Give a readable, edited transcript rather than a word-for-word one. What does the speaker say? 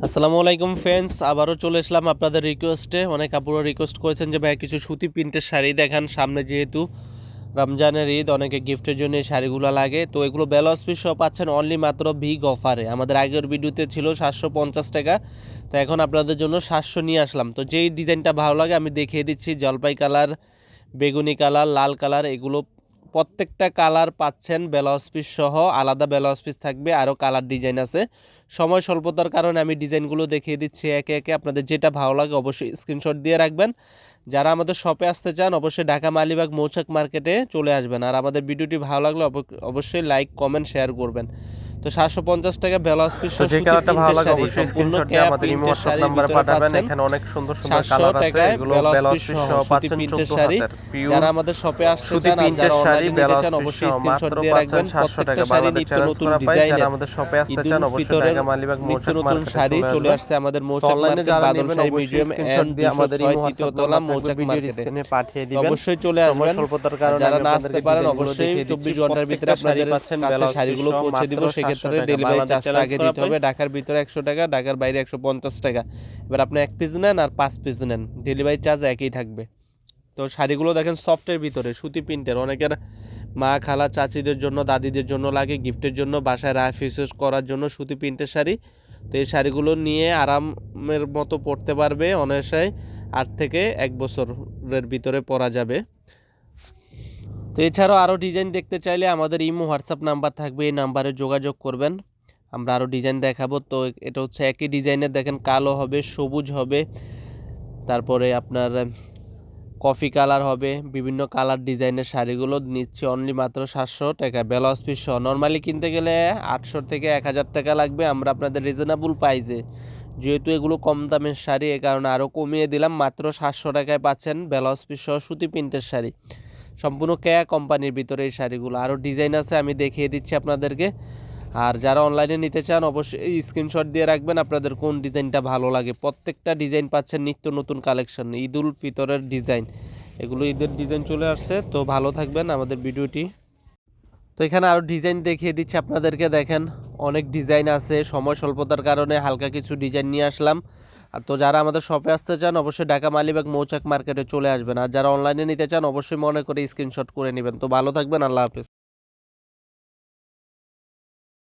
আসসালামু আলাইকুম ফ্রেন্ডস, আবারও চলে আসলাম আপনাদের রিকোয়েস্টে। অনেক আপুরা রিকোয়েস্ট করেছেন যে ভাই কিছু সুতি প্রিন্টের শাড়ি দেখান, সামনে যেহেতু রমজানের ঈদ, অনেকে গিফটের জন্য এই শাড়িগুলো লাগে। তো এগুলো ব্লাউজ পিস সহ পাচ্ছেন অনলি মাত্র বিগ অফারে। আমাদের আগের ভিডিওতে ছিল 750 টাকা, তো এখন আপনাদের জন্য 700 নিয়ে আসলাম। তো যেই ডিজাইনটা ভালো লাগে আমি দেখিয়ে দিচ্ছি। জলপাই কালার, বেগুনি কালার, লাল কালার, এগুলো প্রত্যেকটা কালার পাচ্ছেন ব্লাউজ পিস সহ। আলাদা ব্লাউজ পিস থাকবে, আরও কালার ডিজাইন আছে। সময় স্বল্পতার কারণে আমি ডিজাইনগুলো দেখিয়ে দিচ্ছি একে একে। আপনাদের যেটা ভালো লাগে অবশ্যই স্ক্রিনশট দিয়ে রাখবেন। যারা আমাদের শপে আসতে চান অবশ্যই ঢাকা মালিবাগ মৌচাক মার্কেটে চলে আসবেন। আর আমাদের ভিডিওটি ভালো লাগলে অবশ্যই লাইক কমেন্ট শেয়ার করবেন। তো 750 টাকা ব্লাউজ পিস তো যে সুতি কালারটা ভালো প্রিন্টের লাগে শাড়ি, অবশ্যই সম্পূর্ণ স্ক্রিনশট দিয়ে ক্যাপ আমাদের ইমো প্রিন্টের হোয়াটসঅ্যাপ শাড়ির নম্বরে ভিতরে পাঠাবেন। পাচ্ছেন এখানে অনেক সুন্দর সুন্দর 700 কালার আছে, টাকায় এগুলো ব্লাউজ ব্লাউজ পিস পিস সহ সহ সুতি পাচ্ছেন প্রিন্টের 14 শাড়ি। হাতের পিওর যারা আমাদের শপে আসতে সুতি চান আর প্রিন্টের যারা শাড়ি অনলাইনে নিতে ব্লাউজ চান পিস অবশ্যই সহ স্ক্রিনশট মাত্র দিয়ে পাচ্ছেন রাখবেন। 700 প্রত্যেকটা টাকা। শাড়ি বাংলাদেশ নিত্য চ্যালেঞ্জ নতুন করা পাই। যারা ডিজাইনের। আমাদের শপে আসতে ঈদুল চান অবশ্যই ফিতরের ঢাকা মালিবাগ নিত্য মৌচাক নতুন মার্কেটে শাড়ি চলে চলে আসবেন। আসছে আমাদের তো মৌচাক অনলাইনে মার্কেট, যারা বাদল নেবেন শাড়ি অবশ্যই মিউজিয়াম স্ক্রিনশট এন্ড দিয়ে আমাদের ইমো 206 হোয়াটসঅ্যাপ তৃতীয়তলা নাম্বার থাকবে, মৌচাক ভিডিওর মার্কেটে। স্ক্রিনে পাঠিয়ে তো দিবেন। অবশ্যই চলে সময় আসবেন। স্বল্পতার আর কারণে যারা আমি না আসতে আপনাদেরকে পারেন ডিজাইনগুলো অবশ্যই দেখিয়ে দিচ্ছি। 24 ঘন্টার ভিতরে প্রত্যেকটা শাড়ি আপনাদের পাচ্ছেন কাছে ব্লাউজ পিস শাড়িগুলো সহ পৌঁছে মাত্র দিব। 700 সেক্ষেত্রে টাকা। ডেলিভারি বাংলাদেশ চার্জটা চ্যালেঞ্জ আগে করা দিতে হবে। প্রাইস। ঢাকার ভিতরে 100 টাকা, ঢাকার বাইরে 150 টাকা। এবার আপনি 1 পিস নেন আর 5 পিস নেন, ডেলিভারি চার্জ একই থাকবে। তো শাড়িগুলো দেখেন সফটের ভিতরে, সুতি প্রিন্টের। অনেকের মা, খালা, চাচিদের জন্য, দাদিদের জন্য লাগে, গিফটের জন্য, বাসায় রাফ ইউজ করার জন্য সুতি প্রিন্টের শাড়ি। তো এই শাড়িগুলো নিয়ে আরামের মতো পরতে পারবে অনায়াসে। 8 থেকে 1 বছরের ভিতরে পরা যাবে। তো এছাড়াও আরও ডিজাইন দেখতে চাইলে আমাদের ইমো হোয়াটসঅ্যাপ নাম্বার থাকবে, এই নাম্বারে যোগাযোগ করবেন। আমরা আরও ডিজাইন দেখাবো। তো এটা হচ্ছে একই ডিজাইনের, দেখেন কালো হবে, সবুজ হবে, তারপরে আপনার কফি কালার হবে, বিভিন্ন কালার ডিজাইনের শাড়িগুলো নিচ্ছে অনলি মাত্র 700 টাকা ব্লাউজ পিস সহ। নর্মালি কিনতে গেলে 800 থেকে 1000 টাকা লাগবে। আমরা আপনাদের রিজনেবল প্রাইসে, যেহেতু এগুলো কম দামের শাড়ি, এ কারণে আরও কমিয়ে দিলাম। মাত্র 700 টাকায় পাচ্ছেন ব্লাউজ পিস সহ সুতি প্রিন্টের শাড়ি, সম্পূর্ণ কেয়া কোম্পানির ভিতরে এই শাড়িগুলো। আরও ডিজাইন আছে, আমি দেখিয়ে দিচ্ছি আপনাদেরকে। আর যারা অনলাইনে নিতে চান অবশ্যই স্ক্রিনশট দিয়ে রাখবেন আপনাদের কোন ডিজাইনটা ভালো লাগে। প্রত্যেকটা ডিজাইন পাচ্ছেন নিত্য নতুন কালেকশন, ঈদুল ফিতরের ডিজাইন, এগুলো ঈদের ডিজাইন চলে আসছে। তো ভালো থাকবেন আমাদের ভিডিওটি। তো এখানে আরও ডিজাইন দেখিয়ে দিচ্ছি আপনাদেরকে। দেখেন অনেক ডিজাইন আছে, সময় স্বল্পতার কারণে হালকা কিছু ডিজাইন নিয়ে আসলাম। আর তো যারা আমাদের শপে আসতে চান অবশ্যই ঢাকা মালিবাগ মৌচাক মার্কেটে চলে আসবেন। আর যারা অনলাইনে নিতে চান অবশ্যই মনে করে স্ক্রিনশট করে নেবেন। তো ভালো থাকবেন, আল্লাহ হাফেজ।